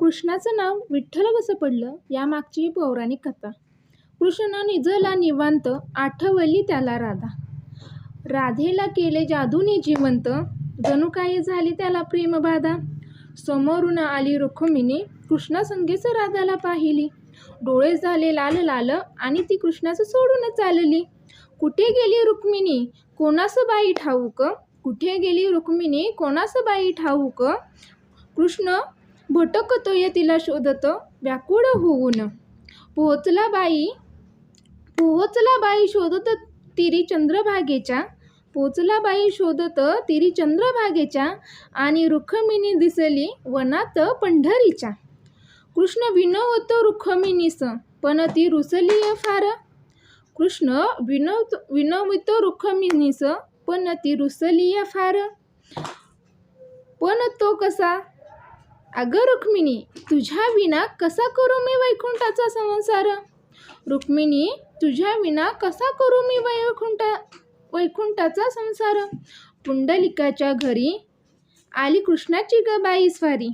कृष्णाचं नाव विठ्ठल कसं पडलं यामागची ही पौराणिक कथा. कृष्ण निजला निवांत, आठवली त्याला राधा. राधेला केले जादूने जिवंत, जणू काय झाली त्याला प्रेमबाधा. समोरून आली रुक्मिणी, कृष्णासंगेच राधाला पाहिली. डोळे झाले लाल लाल आणि ती कृष्णाचं सोडून चालली. कुठे गेली रुक्मिणी कोणास बाई ठाऊक, कुठे गेली रुक्मिणी कोणास बाई ठाऊक. कृष्ण भटकतोय तिला शोधत व्याकुळ होऊन. पोहोचला बाई शोधत तिरी चंद्रभागेच्या, पोहोचला बाई शोधत तिरी चंद्रभागेच्या. आणि रुक्मिणी दिसली वनात पंढरीच्या. कृष्ण विनवतो रुक्मिणीस पण ती रुसली फार. कृष्ण विनवितो रुक्मिणीस पण ती रुसली फार. पण तो कसा, अगं रुक्मिणी तुझ्या विना कसा करू मी वैकुंठाचा संसार. रुक्मिणी तुझ्या विना कसा करू मी वैकुंठाचा संसार. पुंडलिकाच्या घरी आली कृष्णाची ग बाई स्वारी.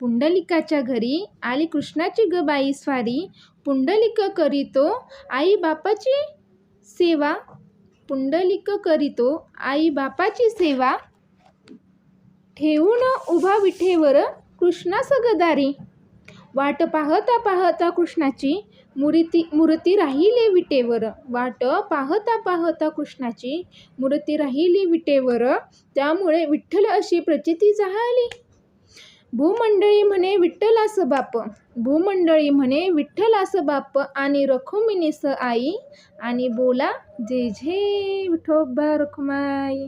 पुंडलिकाच्या घरी आली कृष्णाची ग बाई स्वारी. पुंडलिक करीतो आई बापाची सेवा. पुंडलिक करीतो आई बापाची सेवा. ठेवून उभा विठेवर कृष्णास गदारी. वाट पाहता पाहता कृष्णाची मूर्ती राहिली विटेवर. वाट पाहता पाहता कृष्णाची मूर्ती राहिली विटेवर. त्यामुळे विठ्ठल अशी प्रचिती झाली. भूमंडळी म्हणे विठ्ठलास बाप. भूमंडळी म्हणे विठ्ठलास बाप. आणि रुक्मिणीस आई. आणि बोला जय जय विठोबा रखुमाई.